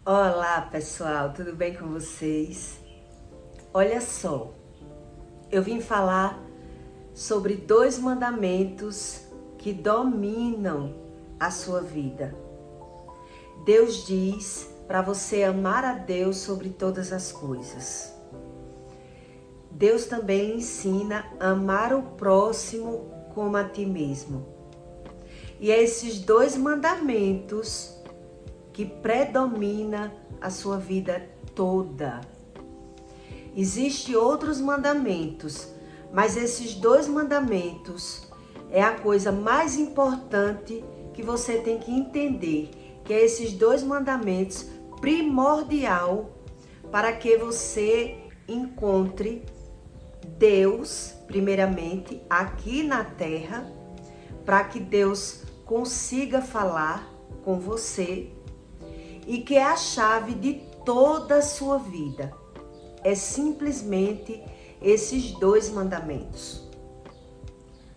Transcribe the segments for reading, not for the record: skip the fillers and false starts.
Olá pessoal, tudo bem com vocês? Olha só, eu vim falar sobre 2 mandamentos que dominam a sua vida. Deus diz para você amar a Deus sobre todas as coisas. Deus também ensina a amar o próximo como a ti mesmo. E é esses 2 mandamentos que predomina a sua vida toda. Existem outros mandamentos, mas esses 2 mandamentos é a coisa mais importante que você tem que entender, que é esses 2 mandamentos primordial para que você encontre Deus, primeiramente, aqui na terra, para que Deus consiga falar com você e que é a chave de toda a sua vida. É simplesmente esses 2 mandamentos.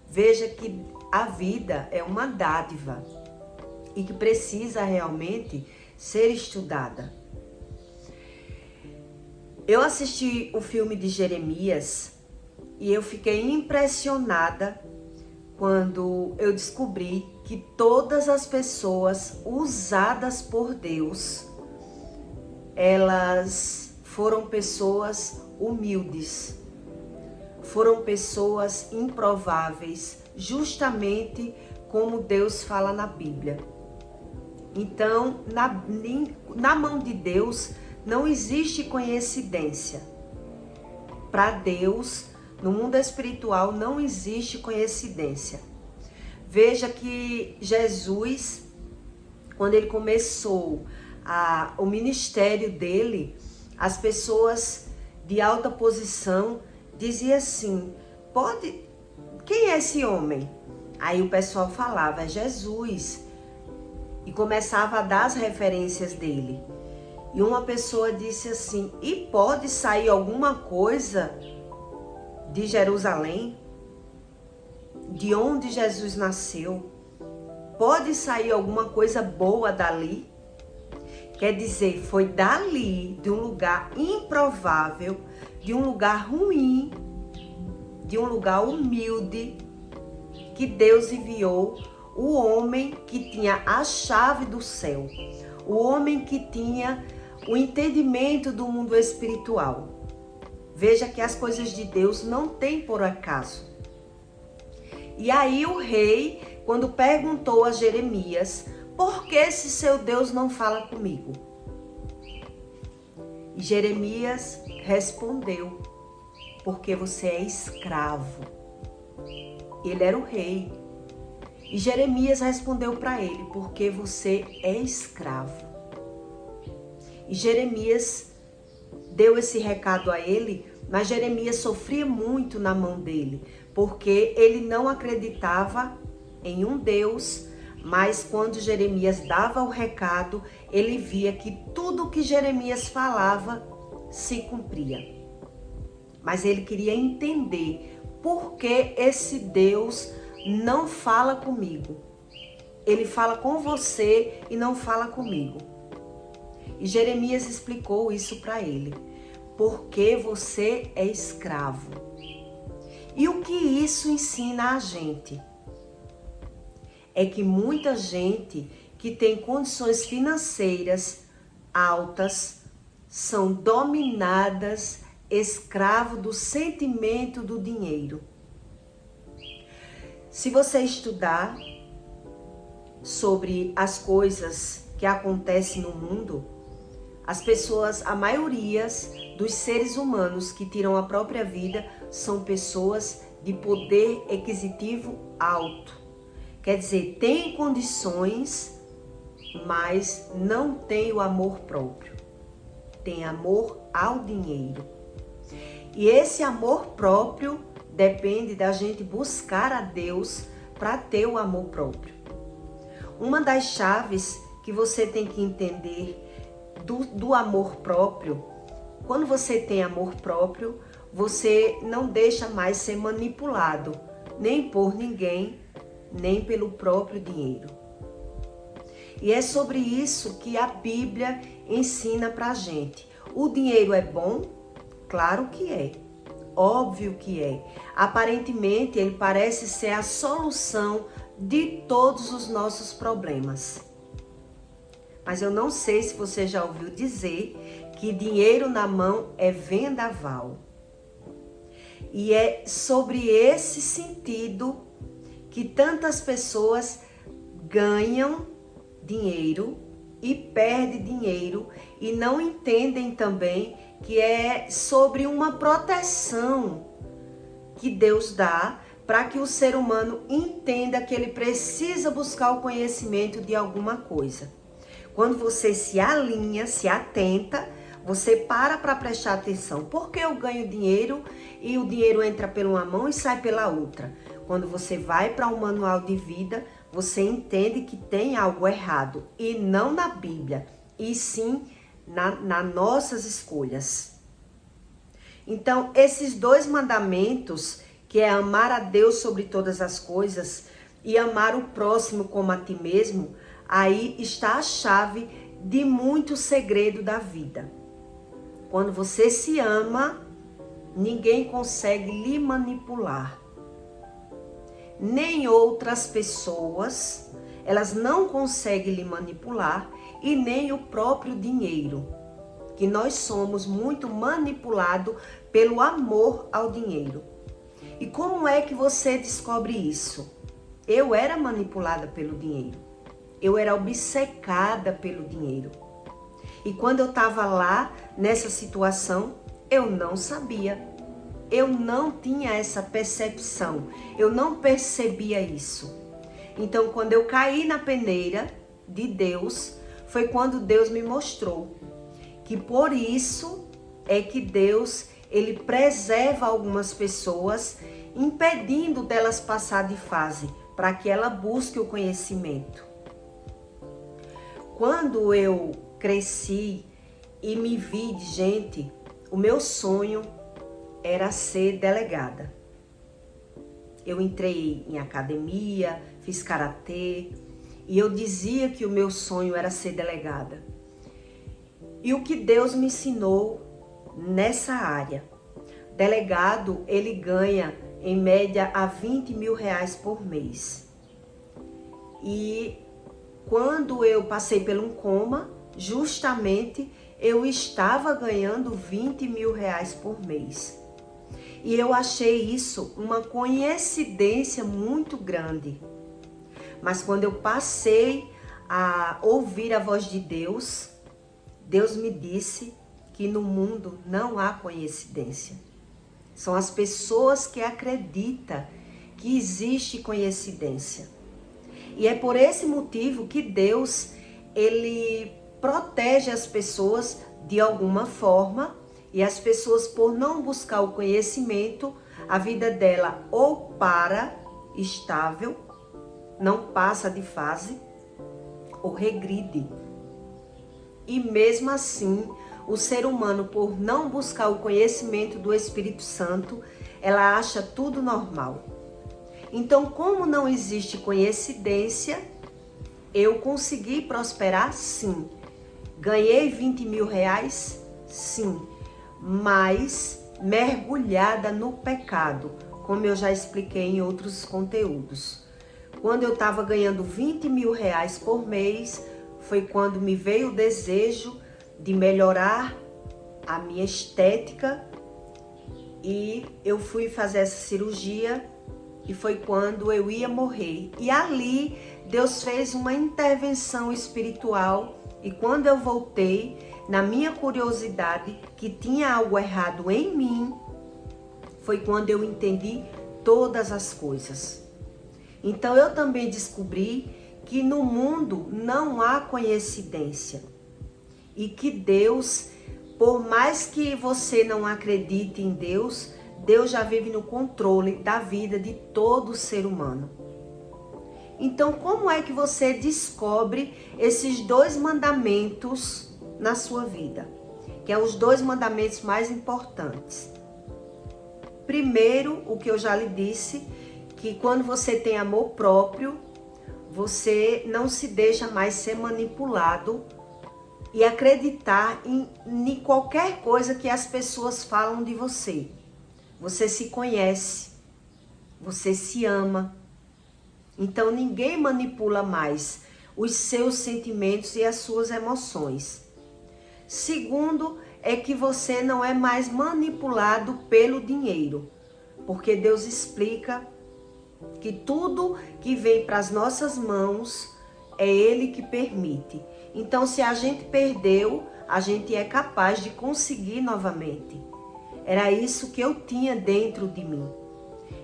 Veja que a vida é uma dádiva e que precisa realmente ser estudada. Eu assisti o filme de Jeremias e eu fiquei impressionada quando eu descobri que todas as pessoas usadas por Deus, elas foram pessoas humildes, foram pessoas improváveis, justamente como Deus fala na Bíblia. Então, na mão de Deus não existe coincidência. Para Deus, no mundo espiritual, não existe coincidência. Veja que Jesus, quando ele começou o ministério dele, as pessoas de alta posição diziam assim: quem é esse homem? Aí o pessoal falava: é Jesus. E começava a dar as referências dele. E uma pessoa disse assim: e pode sair alguma coisa de Jerusalém? De onde Jesus nasceu? Pode sair alguma coisa boa dali? Quer dizer, foi dali, de um lugar improvável, de um lugar ruim, de um lugar humilde, que Deus enviou o homem que tinha a chave do céu, o homem que tinha o entendimento do mundo espiritual. Veja que as coisas de Deus não tem por acaso. E aí o rei, quando perguntou a Jeremias: por que esse seu Deus não fala comigo? E Jeremias respondeu: porque você é escravo. Ele era o rei. E Jeremias respondeu para ele: porque você é escravo. E Jeremias deu esse recado a ele, mas Jeremias sofria muito na mão dele, porque ele não acreditava em um Deus, mas quando Jeremias dava o recado, ele via que tudo que Jeremias falava se cumpria. Mas ele queria entender por que esse Deus não fala comigo. Ele fala com você e não fala comigo. E Jeremias explicou isso para ele: porque você é escravo. E o que isso ensina a gente? É que muita gente que tem condições financeiras altas são dominadas, escravo do sentimento do dinheiro. Se você estudar sobre as coisas que acontecem no mundo, as pessoas, a maioria dos seres humanos que tiram a própria vida são pessoas de poder aquisitivo alto. Quer dizer, tem condições, mas não tem o amor próprio. Tem amor ao dinheiro. E esse amor próprio depende da gente buscar a Deus para ter o amor próprio. Uma das chaves que você tem que entender do amor próprio, quando você tem amor próprio, você não deixa mais ser manipulado, nem por ninguém, nem pelo próprio dinheiro. E é sobre isso que a Bíblia ensina pra gente. O dinheiro é bom? Claro que é. Óbvio que é. Aparentemente, ele parece ser a solução de todos os nossos problemas. Mas eu não sei se você já ouviu dizer que dinheiro na mão é vendaval. E é sobre esse sentido que tantas pessoas ganham dinheiro e perdem dinheiro e não entendem também que é sobre uma proteção que Deus dá para que o ser humano entenda que ele precisa buscar o conhecimento de alguma coisa. Quando você se alinha, se atenta, você para prestar atenção. Por que eu ganho dinheiro e o dinheiro entra pela uma mão e sai pela outra? Quando você vai para um manual de vida, você entende que tem algo errado. E não na Bíblia, e sim nas nossas escolhas. Então, esses 2 mandamentos, que é amar a Deus sobre todas as coisas e amar o próximo como a ti mesmo, aí está a chave de muito segredo da vida. Quando você se ama, ninguém consegue lhe manipular. Nem outras pessoas, elas não conseguem lhe manipular, e nem o próprio dinheiro, que nós somos muito manipulados pelo amor ao dinheiro. E como é que você descobre isso? Eu era manipulada pelo dinheiro. Eu era obcecada pelo dinheiro. E quando eu estava lá, nessa situação, eu não sabia. Eu não tinha essa percepção. Eu não percebia isso. Então, quando eu caí na peneira de Deus, foi quando Deus me mostrou que por isso é que Deus, ele preserva algumas pessoas, impedindo delas passar de fase, para que ela busque o conhecimento. Quando eu cresci e me vi de gente, o meu sonho era ser delegada. Eu entrei em academia, fiz karatê e eu dizia que o meu sonho era ser delegada. E o que Deus me ensinou nessa área? Delegado, ele ganha em média a 20 mil reais por mês. E quando eu passei por um coma, justamente eu estava ganhando 20 mil reais por mês. E eu achei isso uma coincidência muito grande. Mas quando eu passei a ouvir a voz de Deus, Deus me disse que no mundo não há coincidência. São as pessoas que acreditam que existe coincidência. E é por esse motivo que Deus, ele protege as pessoas de alguma forma, e as pessoas, por não buscar o conhecimento, a vida dela ou para estável, não passa de fase, ou regride. E mesmo assim, o ser humano, por não buscar o conhecimento do Espírito Santo, ela acha tudo normal. Então, como não existe coincidência, eu consegui prosperar? Sim. Ganhei 20 mil reais? Sim. Mas mergulhada no pecado, como eu já expliquei em outros conteúdos. Quando eu estava ganhando 20 mil reais por mês, foi quando me veio o desejo de melhorar a minha estética e eu fui fazer essa cirurgia e foi quando eu ia morrer. E ali Deus fez uma intervenção espiritual e quando eu voltei, na minha curiosidade, que tinha algo errado em mim, foi quando eu entendi todas as coisas. Então eu também descobri que no mundo não há coincidência. E que Deus, por mais que você não acredite em Deus, Deus já vive no controle da vida de todo ser humano. Então, como é que você descobre esses 2 mandamentos na sua vida? Que é os 2 mandamentos mais importantes. Primeiro, o que eu já lhe disse, que quando você tem amor próprio, você não se deixa mais ser manipulado e acreditar em qualquer coisa que as pessoas falam de você. Você se conhece, você se ama. Então ninguém manipula mais os seus sentimentos e as suas emoções. Segundo, é que você não é mais manipulado pelo dinheiro, porque Deus explica que tudo que vem para as nossas mãos é Ele que permite. Então, se a gente perdeu, a gente é capaz de conseguir novamente. Era isso que eu tinha dentro de mim.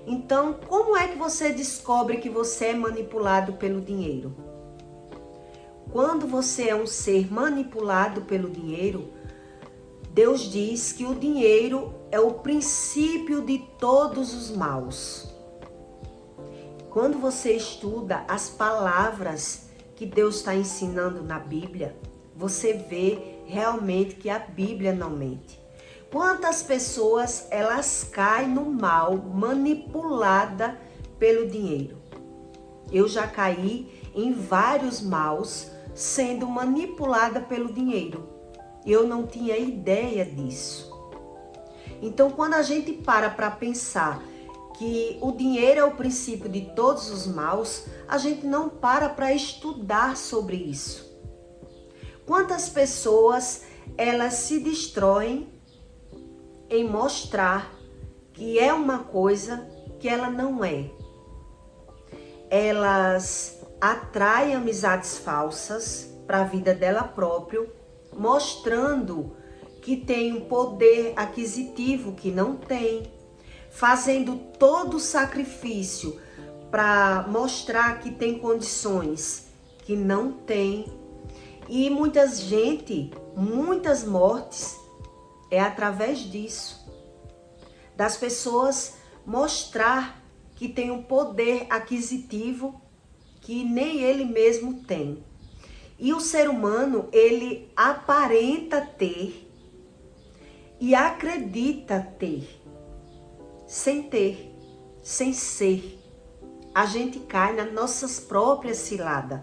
Então, como é que você descobre que você é manipulado pelo dinheiro? Quando você é um ser manipulado pelo dinheiro, Deus diz que o dinheiro é o princípio de todos os maus. Quando você estuda as palavras que Deus está ensinando na Bíblia, você vê realmente que a Bíblia não mente. Quantas pessoas elas caem no mal manipulada pelo dinheiro? Eu já caí em vários maus sendo manipulada pelo dinheiro. Eu não tinha ideia disso. Então, quando a gente para pensar que o dinheiro é o princípio de todos os maus, a gente não para estudar sobre isso. Quantas pessoas elas se destroem em mostrar que é uma coisa que ela não é. Elas atraem amizades falsas para a vida dela própria, mostrando que tem um poder aquisitivo que não tem, fazendo todo o sacrifício para mostrar que tem condições que não tem. E muitas mortes é através disso, das pessoas mostrar que tem um poder aquisitivo que nem ele mesmo tem. E o ser humano, ele aparenta ter e acredita ter, sem ser. A gente cai nas nossas próprias ciladas.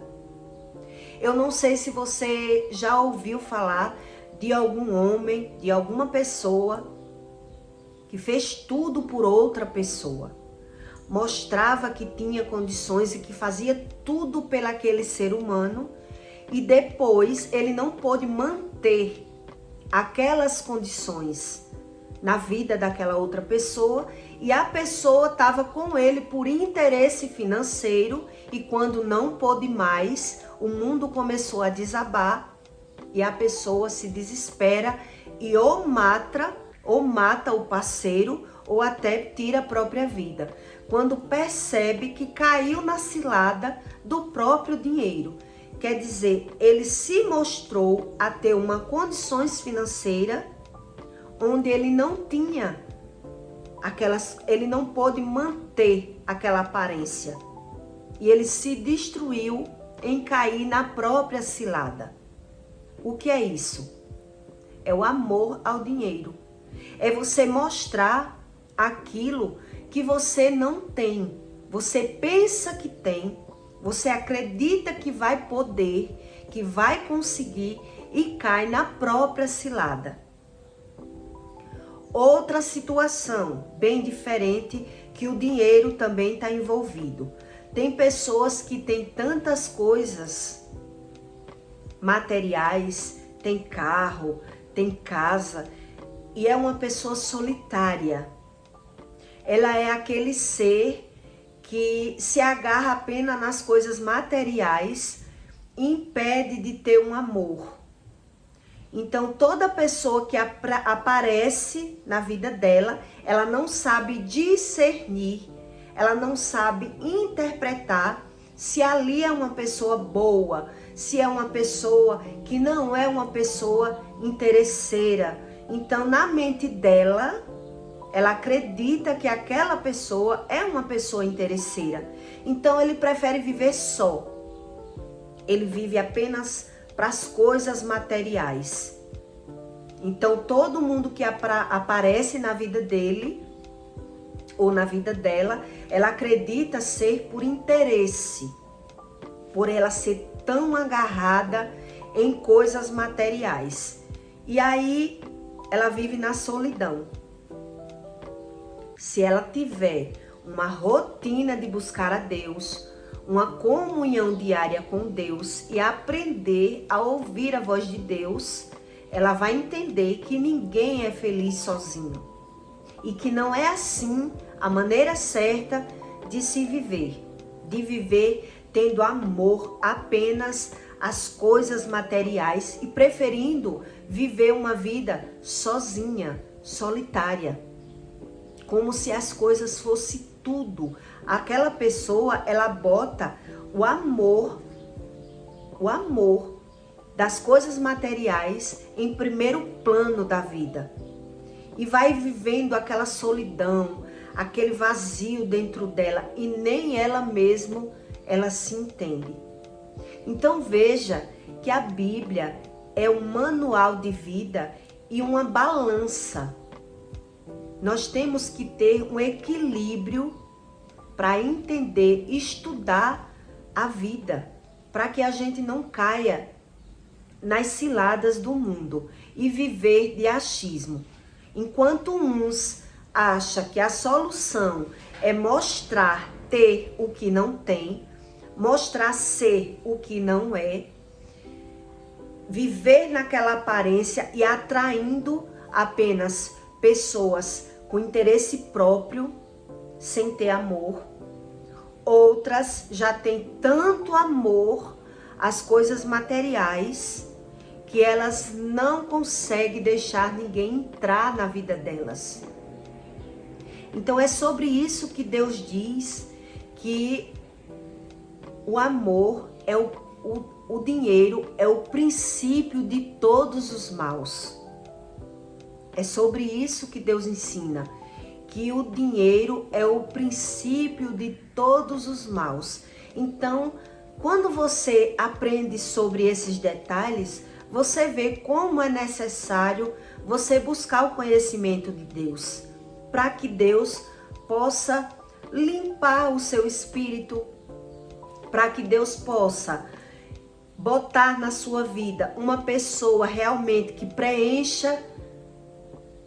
Eu não sei se você já ouviu falar de algum homem, de alguma pessoa que fez tudo por outra pessoa. Mostrava que tinha condições e que fazia tudo pelaquele ser humano e depois ele não pôde manter aquelas condições na vida daquela outra pessoa e a pessoa estava com ele por interesse financeiro e quando não pôde mais, o mundo começou a desabar e a pessoa se desespera e ou mata o parceiro ou até tira a própria vida, quando percebe que caiu na cilada do próprio dinheiro. Quer dizer, ele se mostrou a ter uma condições financeiras onde ele não tinha ele não pôde manter aquela aparência. E ele se destruiu em cair na própria cilada. O que é isso? É o amor ao dinheiro. É você mostrar aquilo que você não tem. Você pensa que tem, você acredita que vai poder, que vai conseguir e cai na própria cilada. Outra situação bem diferente que o dinheiro também está envolvido. Tem pessoas que têm tantas coisas materiais, tem carro, tem casa e é uma pessoa solitária. Ela é aquele ser que se agarra apenas nas coisas materiais e impede de ter um amor. Então, toda pessoa que aparece na vida dela, ela não sabe discernir, ela não sabe interpretar se ali é uma pessoa boa, se é uma pessoa que não é uma pessoa interesseira. Então, na mente dela, ela acredita que aquela pessoa é uma pessoa interesseira. Então, ele prefere viver só. Ele vive apenas para as coisas materiais. Então, todo mundo que aparece na vida dele ou na vida dela, ela acredita ser por interesse. por ela ser tão agarrada em coisas materiais. E aí ela vive na solidão. Se ela tiver uma rotina de buscar a Deus, uma comunhão diária com Deus e aprender a ouvir a voz de Deus, ela vai entender que ninguém é feliz sozinho. E que não é assim a maneira certa de se viver. De viver tendo amor apenas às coisas materiais e preferindo viver uma vida sozinha, solitária. Como se as coisas fossem tudo. Aquela pessoa, ela bota o amor das coisas materiais em primeiro plano da vida. E vai vivendo aquela solidão, aquele vazio dentro dela e nem ela mesma, ela se entende. Então veja que a Bíblia é um manual de vida e uma balança. Nós temos que ter um equilíbrio para entender, estudar a vida, para que a gente não caia nas ciladas do mundo e viver de achismo. Enquanto uns acham que a solução é mostrar ter o que não tem, mostrar ser o que não é, viver naquela aparência e atraindo apenas pessoas com interesse próprio, sem ter amor. Outras já têm tanto amor às coisas materiais que elas não conseguem deixar ninguém entrar na vida delas. Então é sobre isso que Deus diz que o amor é o dinheiro é o princípio de todos os maus. É sobre isso que Deus ensina, que o dinheiro é o princípio de todos os maus. Então, quando você aprende sobre esses detalhes, você vê como é necessário você buscar o conhecimento de Deus, para que Deus possa limpar o seu espírito, para que Deus possa botar na sua vida uma pessoa realmente que preencha,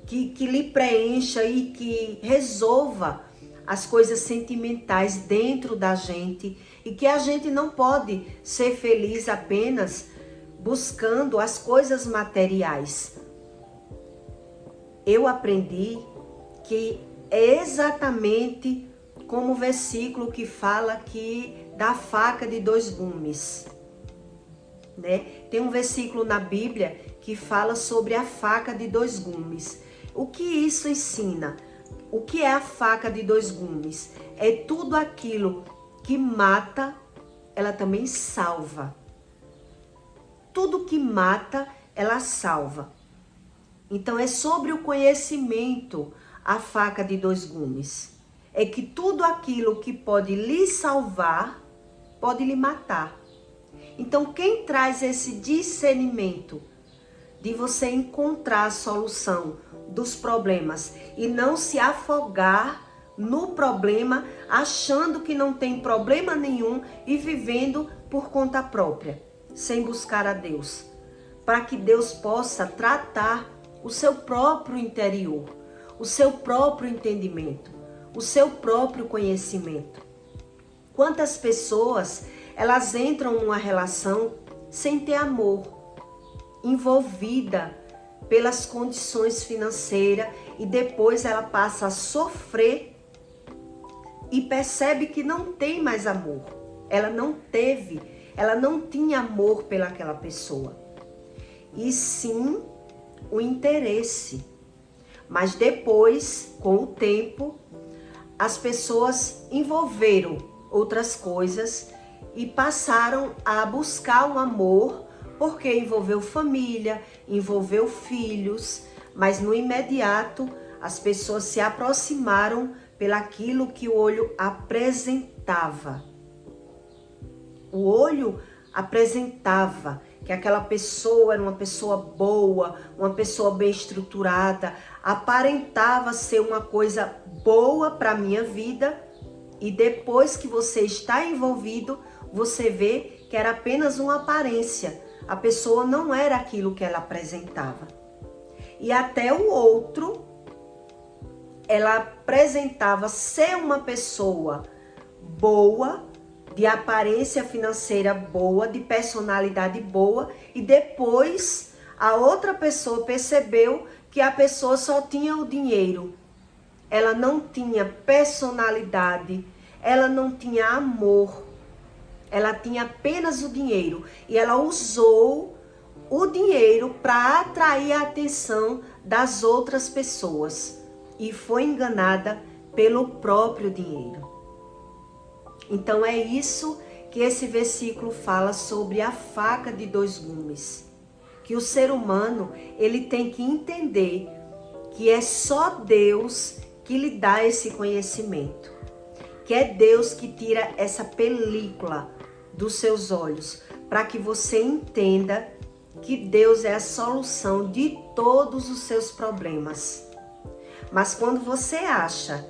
que lhe preencha e que resolva as coisas sentimentais dentro da gente, e que a gente não pode ser feliz apenas buscando as coisas materiais. Eu aprendi que é exatamente como o versículo que fala que da faca de dois gumes, né? Tem um versículo na Bíblia que fala sobre a faca de dois gumes. O que isso ensina? O que é a faca de dois gumes? É tudo aquilo que mata, ela também salva. Tudo que mata, ela salva. Então é sobre o conhecimento a faca de dois gumes. É que tudo aquilo que pode lhe salvar, pode lhe matar. Então quem traz esse discernimento de você encontrar a solução dos problemas e não se afogar no problema, achando que não tem problema nenhum e vivendo por conta própria, sem buscar a Deus, para que Deus possa tratar o seu próprio interior, o seu próprio entendimento, o seu próprio conhecimento. Quantas pessoas, elas entram numa relação sem ter amor, envolvida pelas condições financeiras, e depois ela passa a sofrer e percebe que não tem mais amor. Ela não tinha amor pelaquela pessoa. E sim o interesse. Mas depois, com o tempo, as pessoas envolveram outras coisas e passaram a buscar um amor, porque envolveu família, envolveu filhos, mas no imediato as pessoas se aproximaram pelaquilo que o olho apresentava. O olho apresentava que aquela pessoa era uma pessoa boa, uma pessoa bem estruturada, aparentava ser uma coisa boa para a minha vida, e depois que você está envolvido, você vê que era apenas uma aparência. A pessoa não era aquilo que ela apresentava. E até o outro, ela apresentava ser uma pessoa boa, de aparência financeira boa, de personalidade boa, e depois a outra pessoa percebeu que a pessoa só tinha o dinheiro. Ela não tinha personalidade, ela não tinha amor, ela tinha apenas o dinheiro. E ela usou o dinheiro para atrair a atenção das outras pessoas. E foi enganada pelo próprio dinheiro. Então é isso que esse versículo fala sobre a faca de dois gumes. Que o ser humano, ele tem que entender que é só Deus que lhe dá esse conhecimento. Que é Deus que tira essa película dos seus olhos, para que você entenda que Deus é a solução de todos os seus problemas. Mas quando você acha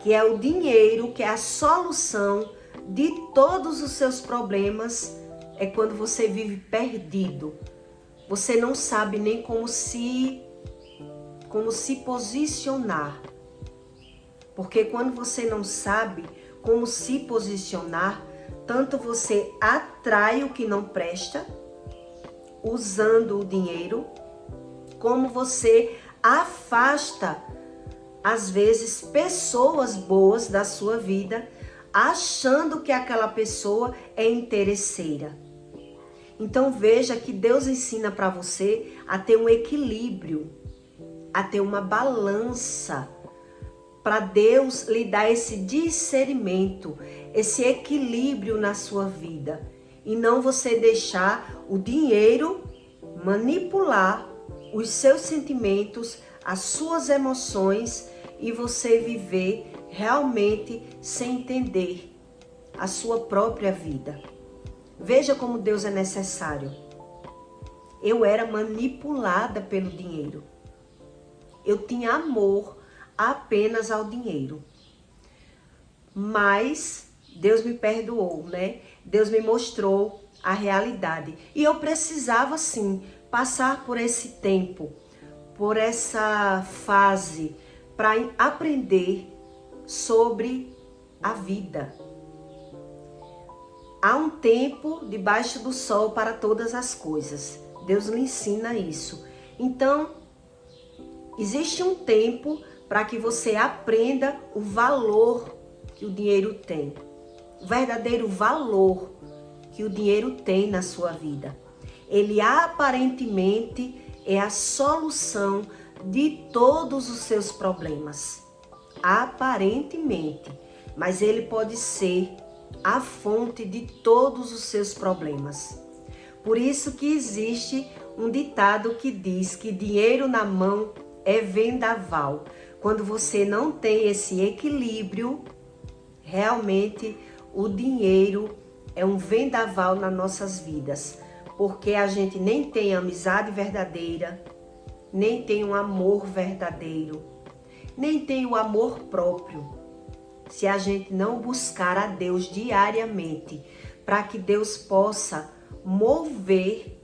que é o dinheiro que é a solução de todos os seus problemas, é quando você vive perdido. Você não sabe nem como se posicionar. Porque quando você não sabe como se posicionar, tanto você atrai o que não presta, usando o dinheiro, como você afasta, às vezes, pessoas boas da sua vida, achando que aquela pessoa é interesseira. Então veja que Deus ensina para você a ter um equilíbrio, a ter uma balança, para Deus lhe dar esse discernimento, esse equilíbrio na sua vida. E não você deixar o dinheiro manipular os seus sentimentos, as suas emoções, e você viver realmente sem entender a sua própria vida. Veja como Deus é necessário. Eu era manipulada pelo dinheiro. Eu tinha amor apenas ao dinheiro. Mas Deus me perdoou, né? Deus me mostrou a realidade. E eu precisava, sim, passar por esse tempo, por essa fase, para aprender sobre a vida. Há um tempo debaixo do sol para todas as coisas. Deus lhe ensina isso. Então, existe um tempo para que você aprenda o valor que o dinheiro tem. O verdadeiro valor que o dinheiro tem na sua vida. Ele aparentemente é a solução de todos os seus problemas. Aparentemente. Mas ele pode ser a fonte de todos os seus problemas. Por isso que existe um ditado que diz que dinheiro na mão é vendaval. Quando você não tem esse equilíbrio, realmente o dinheiro é um vendaval nas nossas vidas. Porque a gente nem tem amizade verdadeira, nem tem um amor verdadeiro, nem tem o amor próprio. Se a gente não buscar a Deus diariamente, para que Deus possa mover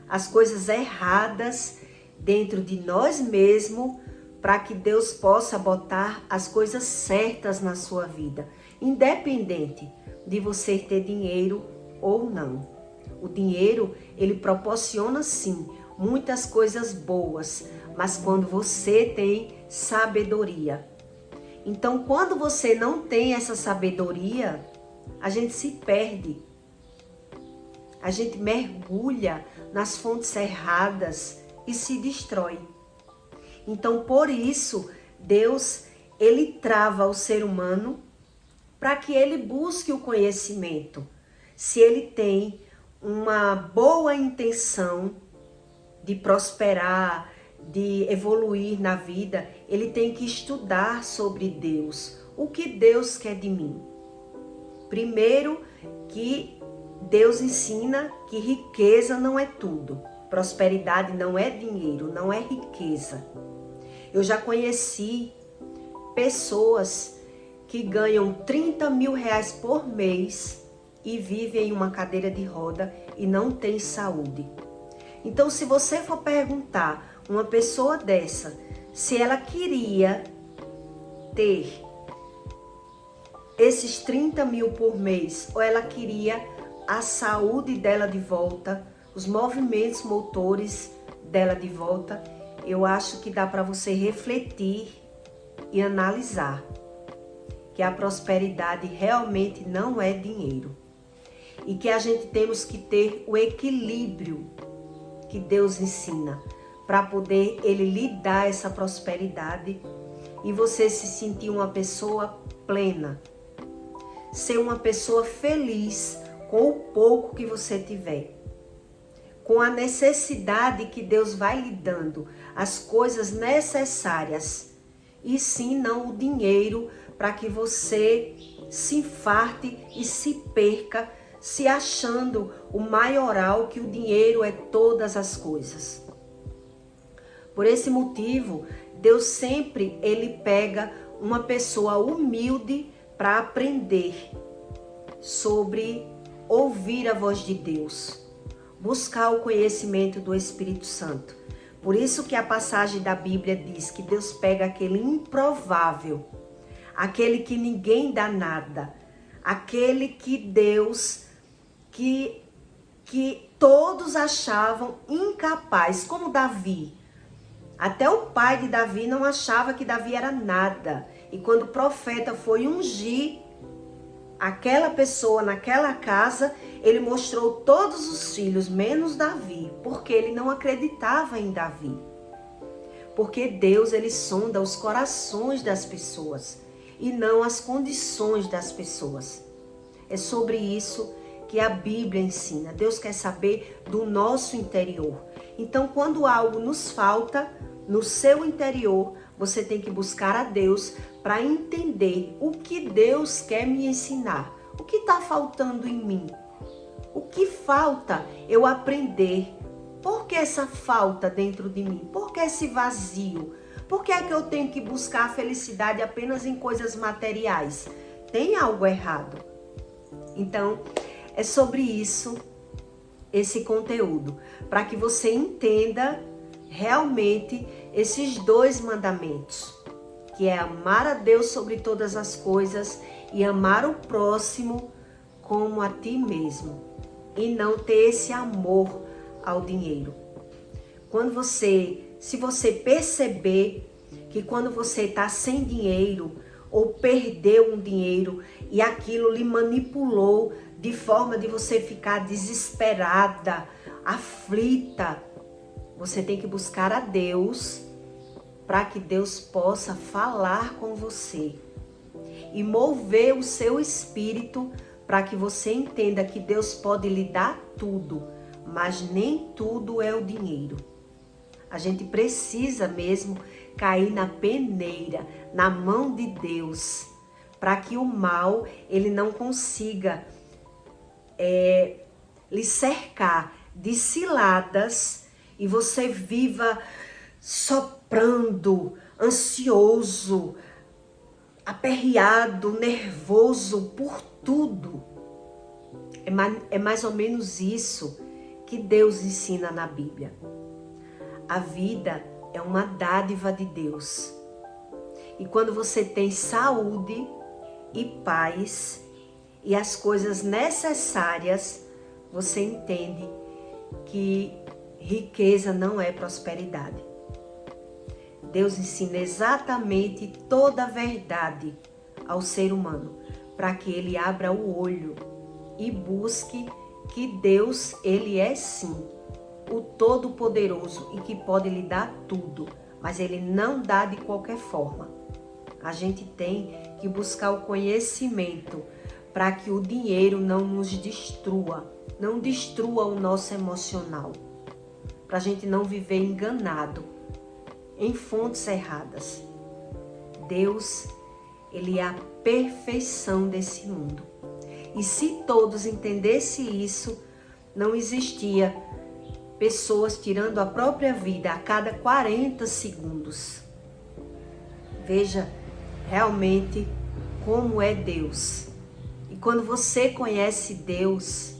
as coisas erradas dentro de nós mesmos, para que Deus possa botar as coisas certas na sua vida, independente de você ter dinheiro ou não. O dinheiro, ele proporciona sim muitas coisas boas, mas quando você tem sabedoria. Então, quando você não tem essa sabedoria, a gente se perde. A gente mergulha nas fontes erradas e se destrói. Então, por isso, Deus, ele trava o ser humano para que ele busque o conhecimento. Se ele tem uma boa intenção de prosperar, de evoluir na vida, ele tem que estudar sobre Deus. O que Deus quer de mim? Primeiro, que Deus ensina que riqueza não é tudo. Prosperidade não é dinheiro, não é riqueza. Eu já conheci pessoas que ganham 30 mil reais por mês e vive em uma cadeira de roda e não tem saúde. Então, se você for perguntar uma pessoa dessa se ela queria ter esses 30 mil por mês ou ela queria a saúde dela de volta, os movimentos motores dela de volta, eu acho que dá para você refletir e analisar que a prosperidade realmente não é dinheiro e que a gente temos que ter o equilíbrio que Deus ensina para poder Ele lhe dar essa prosperidade e você se sentir uma pessoa plena, ser uma pessoa feliz com o pouco que você tiver, com a necessidade que Deus vai lhe dando, as coisas necessárias, e sim não o dinheiro para que você se infarte e se perca, se achando o maioral que o dinheiro é todas as coisas. Por esse motivo, Deus sempre ele pega uma pessoa humilde para aprender sobre ouvir a voz de Deus, buscar o conhecimento do Espírito Santo. Por isso que a passagem da Bíblia diz que Deus pega aquele improvável, aquele que ninguém dá nada, aquele que Deus, que todos achavam incapaz, como Davi. Até o pai de Davi não achava que Davi era nada. E quando o profeta foi ungir aquela pessoa naquela casa, ele mostrou todos os filhos, menos Davi, porque ele não acreditava em Davi. Porque Deus, ele sonda os corações das pessoas e não as condições das pessoas. É sobre isso que a Bíblia ensina. Deus quer saber do nosso interior. Então, quando algo nos falta no seu interior, você tem que buscar a Deus para entender o que Deus quer me ensinar. O que está faltando em mim? O que falta eu aprender? Por que essa falta dentro de mim? Por que esse vazio? Por que é que eu tenho que buscar a felicidade apenas em coisas materiais? Tem algo errado. Então, é sobre isso esse conteúdo, para que você entenda realmente esses dois mandamentos, que é amar a Deus sobre todas as coisas e amar o próximo como a ti mesmo, e não ter esse amor ao dinheiro. Se você perceber que quando você está sem dinheiro ou perdeu um dinheiro e aquilo lhe manipulou de forma de você ficar desesperada, aflita, você tem que buscar a Deus para que Deus possa falar com você e mover o seu espírito para que você entenda que Deus pode lhe dar tudo, mas nem tudo é o dinheiro. A gente precisa mesmo cair na peneira, na mão de Deus, para que o mal ele não consiga lhe cercar de ciladas e você viva soprando, ansioso, aperreado, nervoso por tudo. É mais ou menos isso que Deus ensina na Bíblia. A vida é uma dádiva de Deus. E quando você tem saúde e paz e as coisas necessárias, você entende que riqueza não é prosperidade. Deus ensina exatamente toda a verdade ao ser humano, para que ele abra o olho e busque que Deus, ele é sim o Todo-Poderoso e que pode lhe dar tudo, mas ele não dá de qualquer forma. A gente tem que buscar o conhecimento para que o dinheiro não nos destrua, não destrua o nosso emocional, para a gente não viver enganado em fontes erradas. Deus, ele é a perfeição desse mundo. E se todos entendessem isso, não existia pessoas tirando a própria vida a cada 40 segundos. Veja realmente como é Deus e quando você conhece Deus,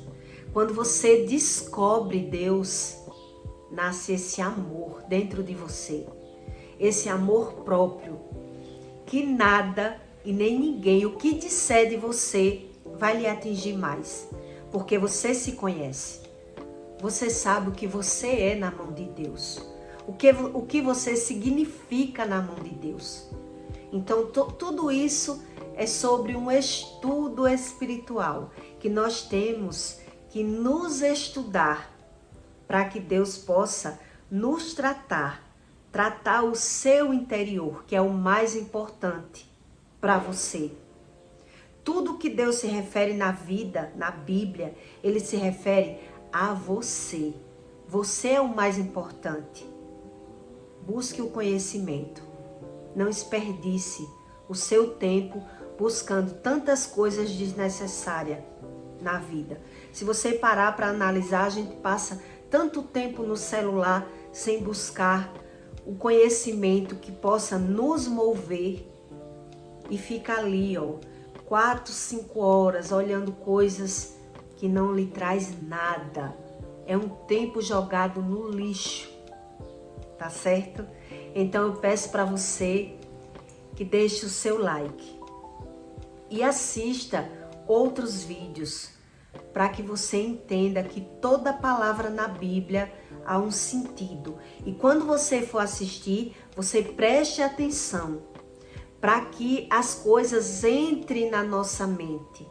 quando você descobre Deus, nasce esse amor dentro de você. Esse amor próprio, que nada e nem ninguém, o que disser de você, vai lhe atingir mais. Porque você se conhece. Você sabe o que você é na mão de Deus. O que você significa na mão de Deus. Então, tudo isso é sobre um estudo espiritual que nós temos que nos estudar para que Deus possa nos tratar o seu interior, que é o mais importante para você. Tudo que Deus se refere na vida, na Bíblia, ele se refere a você. Você é o mais importante. Busque o conhecimento. Não desperdice o seu tempo buscando tantas coisas desnecessárias na vida. Se você parar para analisar, a gente passa tanto tempo no celular sem buscar o conhecimento que possa nos mover e fica ali, 4, 5 horas olhando coisas que não lhe traz nada. É um tempo jogado no lixo, tá certo? Então eu peço para você que deixe o seu like e assista outros vídeos para que você entenda que toda palavra na Bíblia há um sentido. E quando você for assistir, você preste atenção para que as coisas entrem na nossa mente.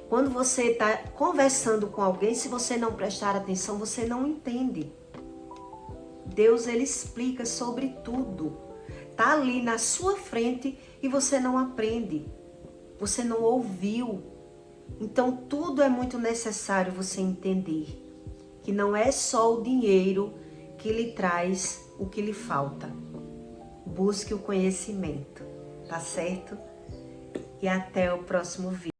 Quando você está conversando com alguém, se você não prestar atenção, você não entende. Deus, ele explica sobre tudo. Está ali na sua frente e você não aprende. Você não ouviu. Então, tudo é muito necessário você entender que não é só o dinheiro que lhe traz o que lhe falta. Busque o conhecimento, tá certo? E até o próximo vídeo.